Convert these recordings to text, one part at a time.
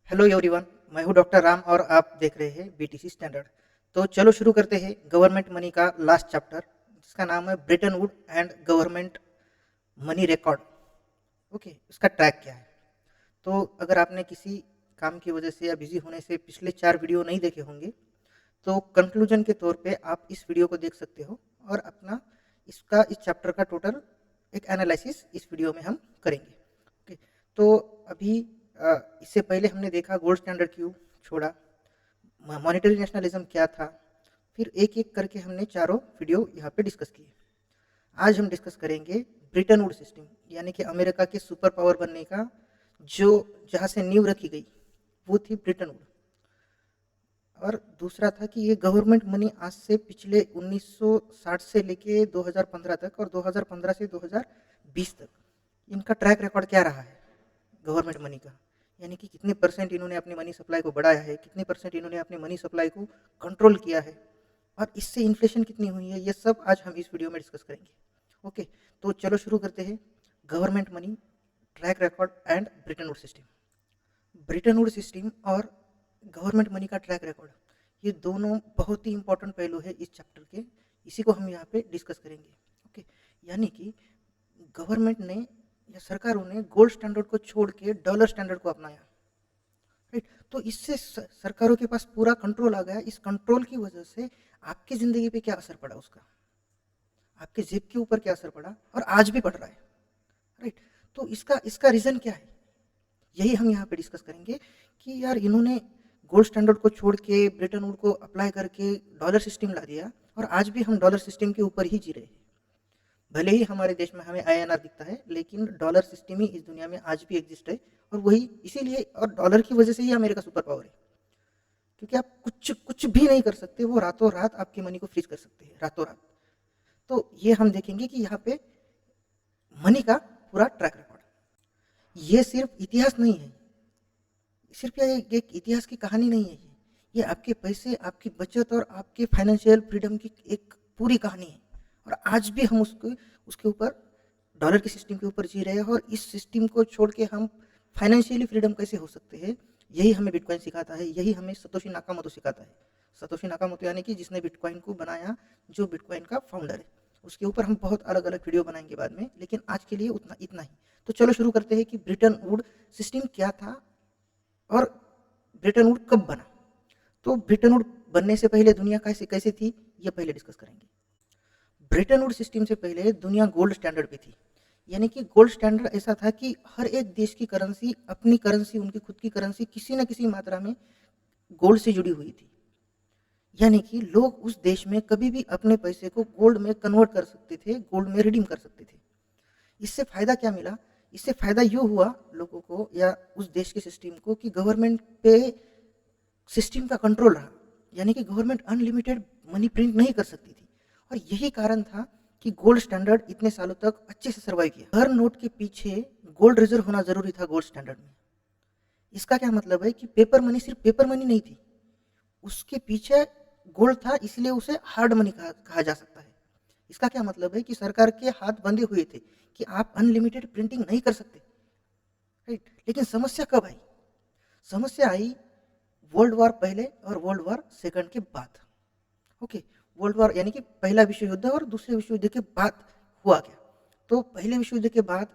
Hello everyone. मैं हूं doctor Ram और आप देख रहे हैं बीटीसी स्टैंडर्ड। तो चलो शुरू करते हैं गवर्नमेंट मनी का लास्ट चैप्टर, जिसका नाम है Britain would and government money record. Okay, इसका ट्रैक क्या है? तो अगर आपने किसी काम की वजह से या बिजी होने से पिछले 4 वीडियो नहीं देखे होंगे, तो कंक्लूजन के तौर पे आप इस वीडियो को देख सकते हो और अपना इस चैप्टर का टोटल एक एनालिसिस इस वीडियो में हम करेंगे। ओके, तो अभी इससे पहले हमने देखा गोल्ड स्टैंडर्ड क्यों छोड़ा, मॉनेटरी नेशनलिज्म क्या था, फिर एक-एक करके हमने चारों वीडियो यहाँ पे डिस्कस किए। आज हम डिस्कस करेंगे ब्रिटेन वुड सिस्टम, यानी कि अमेरिका के सुपर पावर बनने का जो जहाँ से नींव रखी गई वो थी ब्रिटेन वुड। और दूसरा था कि ये गवर्नमेंट मनी आज से पिछले 1960 से लेके 2015 तक और 2015 से 2020 तक इनका ट्रैक रिकॉर्ड क्या रहा है गवर्नमेंट मनी का, यानी कि कितने परसेंट इन्होंने अपनी मनी सप्लाई को बढ़ाया है, कितने परसेंट इन्होंने अपनी मनी सप्लाई को कंट्रोल किया है और इससे इन्फ्लेशन कितनी हुई है, ये सब आज हम इस वीडियो में डिस्कस करेंगे। ओके, तो चलो शुरू करते हैं। Government money track record and Britain would system. Britain would system और गवर्नमेंट मनी का ट्रैक रिकॉर्ड, ये दोनों बहुत ही इंपॉर्टेंट पहलू है इस चैप्टर के, इसी को हम यहाँ पे डिस्कस करेंगे। ओके, यानी कि गवर्नमेंट ने या सरकारों ने गोल्ड स्टैंडर्ड को छोड़ के डॉलर स्टैंडर्ड को अपनाया, राइट। तो इससे सरकारों के पास पूरा कंट्रोल आ गया। इस कंट्रोल की वजह से आपकी जिंदगी पे क्या असर पड़ा, उसका आपके जेब के ऊपर क्या असर पड़ा और आज भी पड़ रहा है, राइट। तो इसका इसका रीजन क्या है, यही हम यहाँ पे डिस्कस करेंगे कि यार इन्होंने गोल्ड स्टैंडर्ड को छोड़ के ब्रिटेन वुड को अप्लाई करके डॉलर सिस्टम ला दिया और आज भी हम डॉलर सिस्टम के ऊपर ही जी रहे हैं। भले ही हमारे देश में हमें आईएनआर दिखता है, लेकिन डॉलर सिस्टम ही इस दुनिया में आज भी एग्जिस्ट है। और वही इसीलिए और डॉलर की वजह से ही अमेरिका सुपर पावर है, क्योंकि आप कुछ कुछ भी नहीं कर सकते, वो रातों रात आपकी मनी को फ्रीज कर सकते हैं, रातों रात। तो ये हम देखेंगे कि यहाँ पे मनी का पूरा ट्रैक रिकॉर्ड, ये सिर्फ इतिहास नहीं है, सिर्फ ये एक इतिहास की कहानी नहीं है, ये आपके पैसे, आपकी बचत और आपके फाइनेंशियल फ्रीडम की एक पूरी कहानी है। और आज भी हम उसके उसके ऊपर डॉलर के सिस्टम के ऊपर जी रहे हैं और इस सिस्टम को छोड़ के हम फाइनेंशियली फ्रीडम कैसे हो सकते हैं, यही हमें बिटकॉइन सिखाता है, यही हमें सतोशी नाकामोतो सिखाता है। सतोशी नाकामोतो यानी कि जिसने बिटकॉइन को बनाया, जो बिटकॉइन का फाउंडर है। उसके ऊपर हम बहुत अलग अलग वीडियो बनाएंगे बाद में, लेकिन आज के लिए उतना इतना ही। तो चलो शुरू करते हैं कि ब्रिटेन वुड सिस्टम क्या था और ब्रिटेन वुड कब बना। तो ब्रिटेन वुड बनने से पहले दुनिया कैसे कैसे थी, ये पहले डिस्कस करेंगे। ब्रिटेन वुड सिस्टम से पहले दुनिया गोल्ड स्टैंडर्ड पे थी, यानी कि गोल्ड स्टैंडर्ड ऐसा था कि हर एक देश की करेंसी, अपनी करेंसी, उनकी खुद की करेंसी किसी न किसी मात्रा में गोल्ड से जुड़ी हुई थी। यानी कि लोग उस देश में कभी भी अपने पैसे को गोल्ड में कन्वर्ट कर सकते थे, गोल्ड में रिडीम कर सकते थे। इससे फायदा क्या मिला? इससे फायदा यूँ हुआ लोगों को या उस देश के सिस्टम को कि गवर्नमेंट पे सिस्टम का कंट्रोल रहा, यानी कि गवर्नमेंट अनलिमिटेड मनी प्रिंट नहीं कर सकती थी। और यही कारण था कि गोल्ड स्टैंडर्ड इतने सालों तक अच्छे से सर्वाइव किया। हर नोट के पीछे गोल्ड रिजर्व होना जरूरी था गोल्ड स्टैंडर्ड में। इसका क्या मतलब है कि पेपर मनी सिर्फ पेपर मनी नहीं थी, उसके पीछे गोल्ड था, इसलिए उसे हार्ड मनी कहा जा सकता है। इसका क्या मतलब है कि सरकार के हाथ बंधे हुए थे कि आप अनलिमिटेड प्रिंटिंग नहीं कर सकते, राइट। लेकिन समस्या कब आई? समस्या आई वर्ल्ड वॉर पहले और वर्ल्ड वॉर सेकंड के बाद। ओके, वर्ल्ड वॉर यानी कि पहला विश्व युद्ध और दूसरे विश्व युद्ध के बाद हुआ क्या? तो पहले विश्व युद्ध के बाद,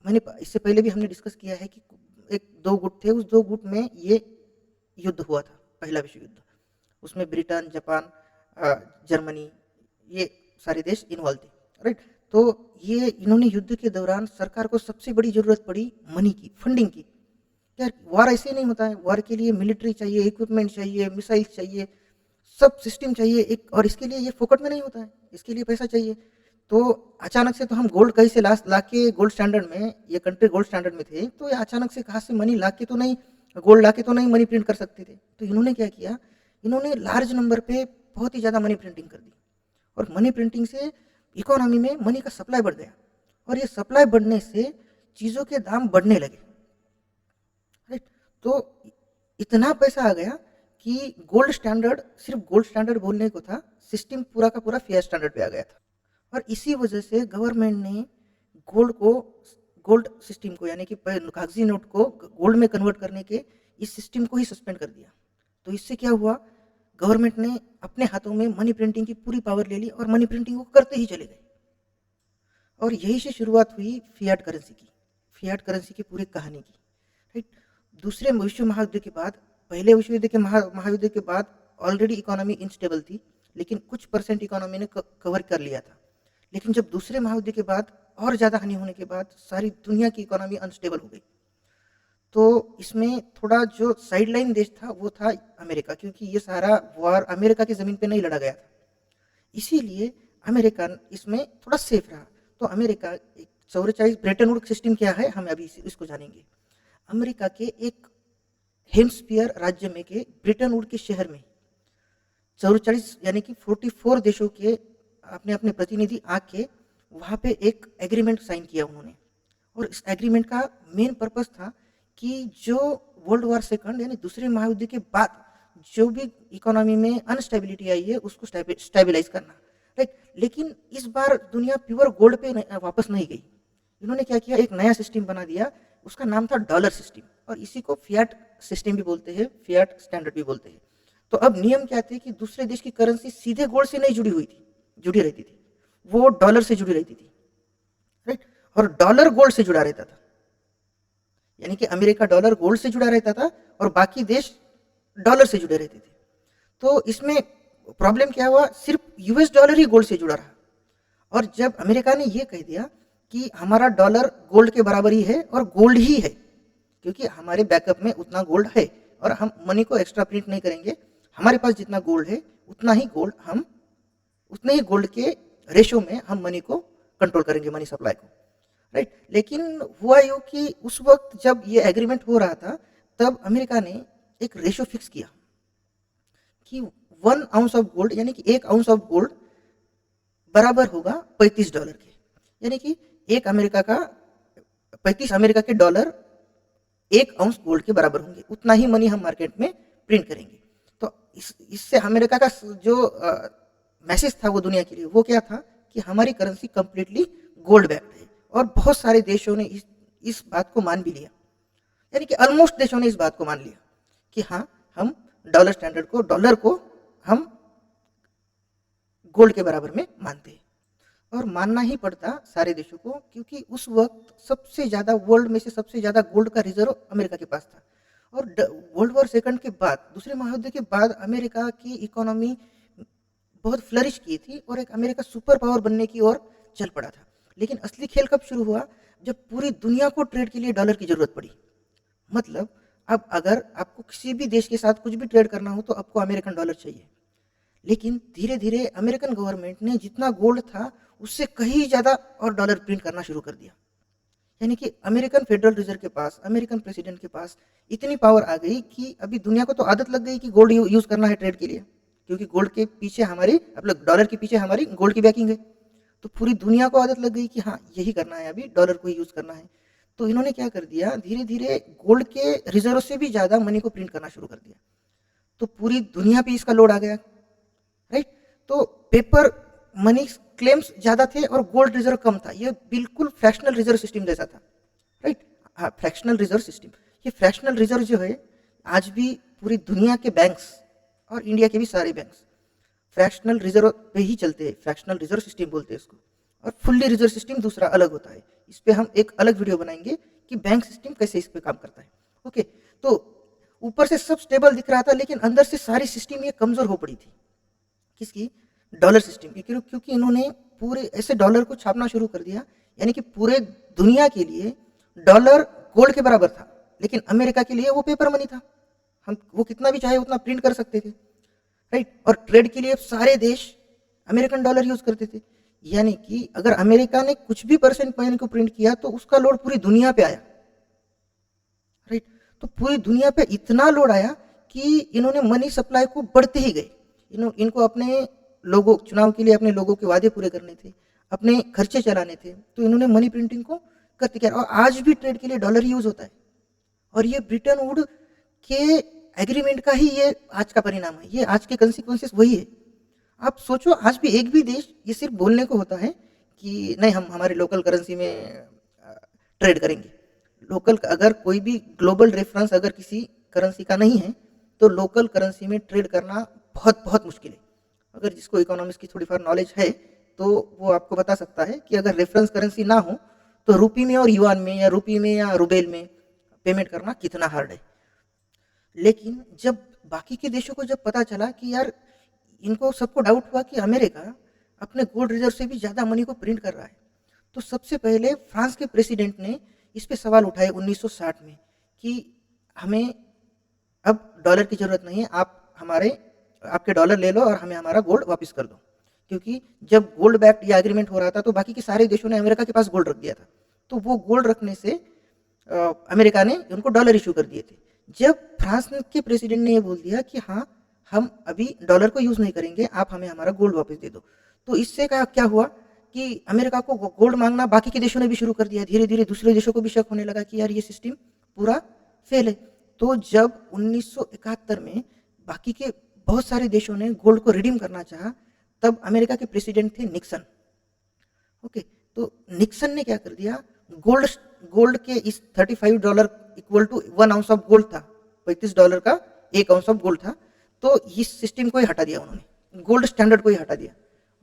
मैंने इससे पहले भी हमने डिस्कस किया है कि एक दो गुट थे, उस दो गुट में ये युद्ध हुआ था, पहला विश्व युद्ध। उसमें ब्रिटेन, जापान, जर्मनी, ये सारे देश इन्वॉल्व थे, राइट। तो ये इन्होंने युद्ध के दौरान सरकार को सबसे बड़ी जरूरत पड़ी मनी की, फंडिंग की। यार वॉर ऐसे ही नहीं होता है, वॉर के लिए मिलिट्री चाहिए, इक्विपमेंट चाहिए, मिसाइल चाहिए, सब सिस्टम चाहिए एक, और इसके लिए ये फोकट में नहीं होता है, इसके लिए पैसा चाहिए। तो अचानक से तो हम गोल्ड कहीं से ला के गोल्ड स्टैंडर्ड में, ये कंट्री गोल्ड स्टैंडर्ड में थे, तो ये अचानक से कहाँ से मनी ला के तो नहीं, गोल्ड ला के तो नहीं मनी प्रिंट कर सकते थे। तो इन्होंने क्या किया, इन्होंने लार्ज नंबर पे बहुत ही ज़्यादा मनी प्रिंटिंग कर दी और मनी प्रिंटिंग से इकोनॉमी में मनी का सप्लाई बढ़ गया और ये सप्लाई बढ़ने से चीज़ों के दाम बढ़ने लगे, राइट। तो इतना पैसा आ गया कि गोल्ड स्टैंडर्ड सिर्फ गोल्ड स्टैंडर्ड बोलने को था, सिस्टम पूरा का पूरा फेयर स्टैंडर्ड पे आ गया था। और इसी वजह से गवर्नमेंट ने गोल्ड को, गोल्ड सिस्टम को, यानी कि कागजी नोट को गोल्ड में कन्वर्ट करने के इस सिस्टम को ही सस्पेंड कर दिया। तो इससे क्या हुआ, गवर्नमेंट ने अपने हाथों में मनी प्रिंटिंग की पूरी पावर ले ली और मनी प्रिंटिंग को करते ही चले गए। और यही से शुरुआत हुई फियाट करेंसी की पूरी कहानी की, राइट। दूसरे विश्व महायुद्ध के बाद, पहले विश्व युद्ध के महायुद्ध के बाद ऑलरेडी इकोनॉमी इनस्टेबल थी, लेकिन कुछ परसेंट इकोनॉमी ने कवर कर लिया था। लेकिन जब दूसरे महायुद्ध के बाद और ज़्यादा हानि होने के बाद सारी दुनिया की इकोनॉमी अनस्टेबल हो गई। तो इसमें थोड़ा जो साइडलाइन देश था वो था अमेरिका, क्योंकि ये सारा वॉर अमेरिका की ज़मीन पे नहीं लड़ा गया था, इसीलिए अमेरिका इसमें थोड़ा सेफ रहा। तो अमेरिका 44 ब्रेटन वुड सिस्टम क्या है, हम अभी इसको जानेंगे। अमेरिका के एक हेम्सपियर राज्य में के ब्रेटन वुड के शहर में 44 यानी कि 44 देशों के अपने अपने प्रतिनिधि आके वहाँ पे एक एग्रीमेंट साइन किया उन्होंने। और इस एग्रीमेंट का मेन पर्पस था कि जो वर्ल्ड वॉर सेकंड यानी दूसरे महायुद्ध के बाद जो भी इकोनॉमी में अनस्टेबिलिटी आई है उसको स्टेबलाइज करना, राइट। लेकिन इस बार दुनिया प्योर गोल्ड पे वापस नहीं गई। इन्होंने क्या किया, एक नया सिस्टम बना दिया, उसका नाम था डॉलर सिस्टम, और इसी को फियाट सिस्टम भी बोलते हैं, फियाट स्टैंडर्ड भी बोलते हैं। तो अब नियम क्या थे कि दूसरे देश की करेंसी सीधे गोल्ड से नहीं जुड़ी रहती थी, वो डॉलर से जुड़ी रहती थी, राइट। और डॉलर गोल्ड से जुड़ा रहता था, यानी कि अमेरिका डॉलर गोल्ड से जुड़ा रहता था और बाकी देश डॉलर से जुड़े रहते थे। तो इसमें प्रॉब्लम क्या हुआ, सिर्फ यूएस डॉलर ही गोल्ड से जुड़ा रहा। और जब अमेरिका ने यह कह दिया कि हमारा डॉलर गोल्ड के बराबर ही है और गोल्ड ही है, क्योंकि हमारे बैकअप में उतना गोल्ड है और हम मनी को एक्स्ट्रा प्रिंट नहीं करेंगे, हमारे पास जितना गोल्ड है उतना ही गोल्ड हम उतने ही गोल्ड के रेशो में हम मनी को कंट्रोल करेंगे, मनी सप्लाई को, राइट। लेकिन हुआ यूँ कि उस वक्त जब ये एग्रीमेंट हो रहा था तब अमेरिका ने एक रेशो फिक्स किया कि 1 आउंस ऑफ गोल्ड यानी कि 1 आउंस ऑफ गोल्ड बराबर होगा $35 के, यानी कि 35 अमेरिका के डॉलर 1 आउंस गोल्ड के बराबर होंगे, उतना ही मनी हम मार्केट में प्रिंट करेंगे। तो इससे अमेरिका का जो मैसेज था वो दुनिया के लिए वो क्या था कि हमारी करेंसी कंप्लीटली गोल्ड बैक्ड है। और बहुत सारे देशों ने इस बात को मान भी लिया, यानी कि ऑलमोस्ट देशों ने इस बात को मान लिया कि हाँ, हम डॉलर को हम गोल्ड के बराबर में मानते हैं। और मानना ही पड़ता सारे देशों को, क्योंकि उस वक्त सबसे ज़्यादा वर्ल्ड में से सबसे ज़्यादा गोल्ड का रिजर्व अमेरिका के पास था। और वर्ल्ड वॉर सेकंड के बाद, दूसरे महायुद्ध के बाद अमेरिका की इकोनॉमी बहुत फ्लरिश की थी और एक अमेरिका सुपर पावर बनने की ओर चल पड़ा था। लेकिन असली खेल कब शुरू हुआ, जब पूरी दुनिया को ट्रेड के लिए डॉलर की जरूरत पड़ी। मतलब अब अगर आपको किसी भी देश के साथ कुछ भी ट्रेड करना हो तो आपको अमेरिकन डॉलर चाहिए। लेकिन धीरे धीरे अमेरिकन गवर्नमेंट ने जितना गोल्ड था उससे कहीं ज़्यादा और डॉलर प्रिंट करना शुरू कर दिया। यानी कि अमेरिकन फेडरल रिजर्व के पास, अमेरिकन प्रेसिडेंट के पास इतनी पावर आ गई कि अभी दुनिया को तो आदत लग गई कि गोल्ड यूज़ करना है ट्रेड के लिए, क्योंकि गोल्ड के पीछे हमारी, मतलब डॉलर के पीछे हमारी गोल्ड की बैकिंग है। तो पूरी दुनिया को आदत लग गई कि हाँ, यही करना है, अभी डॉलर को ही यूज़ करना है। तो इन्होंने क्या कर दिया, धीरे धीरे गोल्ड के रिजर्व से भी ज़्यादा मनी को प्रिंट करना शुरू कर दिया। तो पूरी दुनिया पे इसका लोड आ गया, राइट। तो पेपर मनी क्लेम्स ज़्यादा थे और गोल्ड रिजर्व कम था। ये बिल्कुल फ्रैक्शनल रिजर्व सिस्टम जैसा था, राइट। हाँ, फ्रैक्शनल रिजर्व सिस्टम। ये फ्रैक्शनल रिजर्व जो है आज भी पूरी दुनिया के बैंक्स और इंडिया के भी सारे बैंक्स फ्रैक्शनल रिजर्व पे ही चलते हैं, फ्रैक्शनल रिजर्व सिस्टम बोलते हैं इसको। और फुल्ली रिजर्व सिस्टम दूसरा अलग होता है, इस पर हम एक अलग वीडियो बनाएंगे कि बैंक सिस्टम कैसे इस पे काम करता है। ओके, तो ऊपर से सब स्टेबल दिख रहा था लेकिन अंदर से सारी सिस्टम ये कमजोर हो पड़ी थी। किसकी? डॉलर सिस्टम की। क्योंकि इन्होंने पूरे ऐसे डॉलर को छापना शुरू कर दिया, यानी कि पूरे दुनिया के लिए डॉलर गोल्ड के बराबर था, लेकिन अमेरिका के लिए वो पेपर मनी था। हम वो कितना भी चाहे उतना प्रिंट कर सकते थे, राइट। और ट्रेड के लिए सारे देश अमेरिकन डॉलर यूज करते थे, यानी कि अगर अमेरिका ने कुछ भी परसेंट मनी को प्रिंट किया तो उसका लोड पूरी दुनिया पे आया, राइट। तो पूरी दुनिया पे इतना लोड आया कि इन्होंने मनी सप्लाई को बढ़ते ही गए। इनको अपने लोगों, चुनाव के लिए अपने लोगों के वादे पूरे करने थे, अपने खर्चे चलाने थे, तो इन्होंने मनी प्रिंटिंग को करते किया। और आज भी ट्रेड के लिए डॉलर यूज होता है। और ये ब्रिटेन वुड के एग्रीमेंट का ही ये आज का परिणाम है, ये आज के कंसिक्वेंसेस वही है। आप सोचो, आज भी एक भी देश ये सिर्फ बोलने को होता है कि नहीं, हम हमारे लोकल करेंसी में ट्रेड करेंगे। लोकल, अगर कोई भी ग्लोबल रेफरेंस अगर किसी करेंसी का नहीं है तो लोकल करेंसी में ट्रेड करना बहुत बहुत मुश्किल है। अगर जिसको इकोनॉमिक्स की थोड़ी फार नॉलेज है तो वो आपको बता सकता है कि अगर रेफरेंस करेंसी ना हो तो रुपी में और युआन में या रुपी में या रुबेल में पेमेंट करना कितना हार्ड है। लेकिन जब बाकी के देशों को जब पता चला कि यार इनको सबको डाउट हुआ कि अमेरिका अपने गोल्ड रिजर्व से भी ज़्यादा मनी को प्रिंट कर रहा है, तो सबसे पहले फ्रांस के प्रेसिडेंट ने इस पे सवाल उठाए 1960 में कि हमें अब डॉलर की ज़रूरत नहीं है, आपके डॉलर ले लो और हमें हमारा गोल्ड वापस कर दो। क्योंकि जब गोल्ड बैक्ड ये एग्रीमेंट हो रहा था तो बाकी के सारे देशों ने अमेरिका के पास गोल्ड रख दिया था, तो वो गोल्ड रखने से अमेरिका ने उनको डॉलर इशू कर दिए थे। जब फ्रांस के प्रेसिडेंट ने ये बोल दिया कि हाँ हम अभी डॉलर को यूज़ नहीं करेंगे, आप हमें हमारा गोल्ड वापस दे दो, तो इससे क्या हुआ कि अमेरिका को गोल्ड मांगना बाकी के देशों ने भी शुरू कर दिया। धीरे धीरे दूसरे देशों को भी शक होने लगा कि यार ये सिस्टम पूरा फेल है। तो जब 1971 में बाकी के बहुत सारे देशों ने गोल्ड को रिडीम करना चाहा, तब अमेरिका के प्रेसिडेंट थे निक्सन। ओके, तो निक्सन ने क्या कर दिया, गोल्ड के इस $35 equal to 1 ounce of gold था, $35 का 1 आउंस ऑफ गोल्ड था, तो इस सिस्टम को ही हटा दिया उन्होंने, गोल्ड स्टैंडर्ड को ही हटा दिया।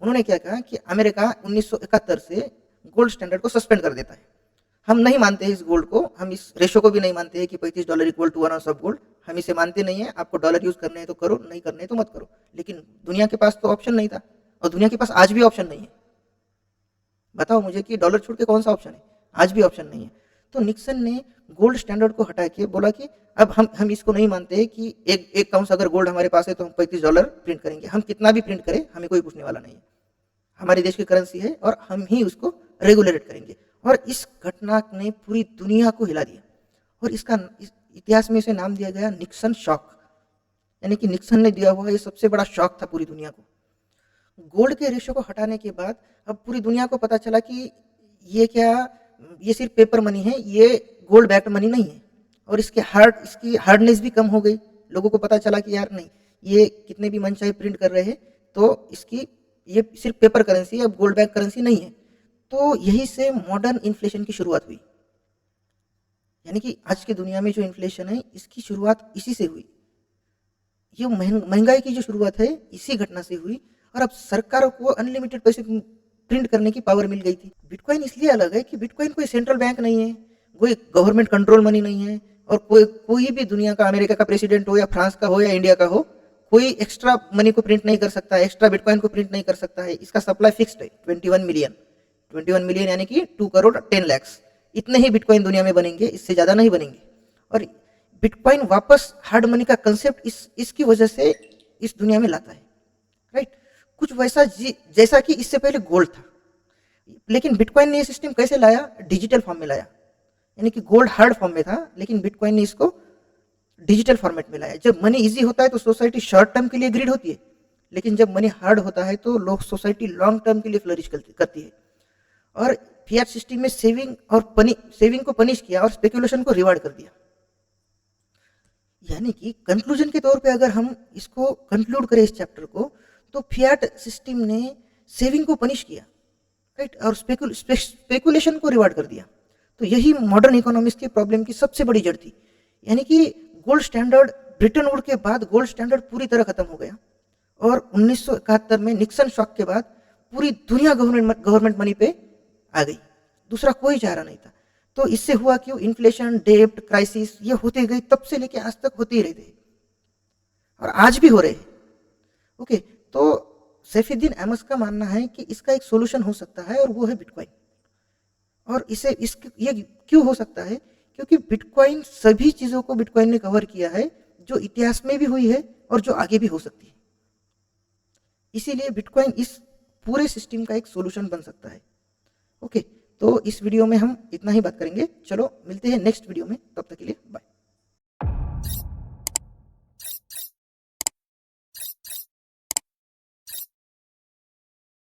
उन्होंने क्या कहा कि अमेरिका 1971 से गोल्ड स्टैंडर्ड को सस्पेंड कर देता है, हम नहीं मानते हैं इस गोल्ड को, हम इस रेशो को भी नहीं मानते हैं कि $35 equal to 1 ounce of gold, हम इसे मानते नहीं है। आपको डॉलर यूज करने हैं तो करो, नहीं करने हैं तो मत करो। लेकिन दुनिया के पास तो ऑप्शन नहीं था, और दुनिया के पास आज भी ऑप्शन नहीं है। बताओ मुझे कि डॉलर छोड़ के कौन सा ऑप्शन है, आज भी ऑप्शन नहीं है। तो निक्सन ने गोल्ड स्टैंडर्ड को हटा के बोला कि अब हम इसको नहीं मानते हैं कि एक आउंस अगर गोल्ड हमारे पास है तो हम $35 प्रिंट करेंगे, हम कितना भी प्रिंट करें हमें कोई पूछने वाला नहीं है, हमारे देश की करेंसी है और हम ही उसको रेगुलेट करेंगे। और इस घटना ने पूरी दुनिया को हिला दिया, और इसका इतिहास में इसे नाम दिया गया निक्सन शॉक, यानी कि निक्सन ने दिया हुआ ये सबसे बड़ा शॉक था पूरी दुनिया को। गोल्ड के रेशो को हटाने के बाद अब पूरी दुनिया को पता चला कि ये सिर्फ पेपर मनी है, ये गोल्ड बैक्ड मनी नहीं है, और इसकी हार्डनेस भी कम हो गई। लोगों को पता चला कि यार नहीं, ये कितने भी मनचाहे प्रिंट कर रहे हैं तो ये सिर्फ पेपर करेंसी है, अब गोल्ड बैक करेंसी नहीं है। तो यही से मॉडर्न इन्फ्लेशन की शुरुआत हुई, यानी कि आज की दुनिया में जो इन्फ्लेशन है इसकी शुरुआत इसी से हुई। ये महंगाई की जो शुरुआत है इसी घटना से हुई, और अब सरकारों को अनलिमिटेड पैसे प्रिंट करने की पावर मिल गई थी। बिटकॉइन इसलिए अलग है कि बिटकॉइन कोई सेंट्रल बैंक नहीं है, कोई गवर्नमेंट कंट्रोल मनी नहीं है, और कोई भी दुनिया का, अमेरिका का प्रेसिडेंट हो या फ्रांस का हो या इंडिया का हो, कोई एक्स्ट्रा मनी को प्रिंट नहीं कर सकता है, एक्स्ट्रा बिटकॉइन को प्रिंट नहीं कर सकता है। इसका सप्लाई फिक्स्ड है 21 मिलियन यानी कि 2 करोड़ 10 लाख, इतने ही बिटकॉइन दुनिया में बनेंगे, इससे ज़्यादा नहीं बनेंगे। और बिटकॉइन वापस हार्ड मनी का कंसेप्ट इसकी वजह से इस दुनिया में लाता है, राइट। कुछ वैसा जैसा कि इससे पहले गोल्ड था, लेकिन बिटकॉइन ने ये सिस्टम कैसे लाया, डिजिटल फॉर्म में लाया। यानी कि गोल्ड हार्ड फॉर्म में था, लेकिन बिटकॉइन ने इसको डिजिटल फॉर्मेट में लाया। जब मनी इजी होता है तो सोसाइटी शॉर्ट टर्म के लिए ग्रीड होती है, लेकिन जब मनी हार्ड होता है तो लोग सोसाइटी लॉन्ग टर्म के लिए फ्लरिश करती है। और फिएट सिस्टम में सेविंग को पनिश किया और स्पेकुलेशन को रिवार्ड कर दिया। यानी कि कंक्लूजन के तौर पे अगर हम इसको कंक्लूड करें इस चैप्टर को, तो फिएट सिस्टम ने सेविंग को पनिश किया, राइट, और स्पेकुलेशन को रिवार्ड कर दिया। तो यही मॉडर्न इकोनॉमिक्स के प्रॉब्लम की सबसे बड़ी जड़ थी। यानी कि गोल्ड स्टैंडर्ड, ब्रिटेन वुड के बाद गोल्ड स्टैंडर्ड पूरी तरह खत्म हो गया, और 1971 में निक्सन शॉक के बाद पूरी दुनिया गवर्नमेंट मनी पे आ गई, दूसरा कोई चारा नहीं था। तो इससे हुआ क्यों, इन्फ्लेशन, डेब्ट, क्राइसिस ये होते गए, तब से लेके आज तक होते ही रहते और आज भी हो रहे हैं। ओके, तो सैफुद्दीन अहमद का मानना है कि इसका एक सोल्यूशन हो सकता है, और वो है बिटकॉइन। और ये क्यों हो सकता है, क्योंकि बिटकॉइन सभी चीजों को बिटकॉइन ने कवर किया है जो इतिहास में भी हुई है और जो आगे भी हो सकती है। इसीलिए बिटकॉइन इस पूरे सिस्टम का एक सोल्यूशन बन सकता है। ओके, तो इस वीडियो में हम इतना ही बात करेंगे। चलो मिलते हैं नेक्स्ट वीडियो में।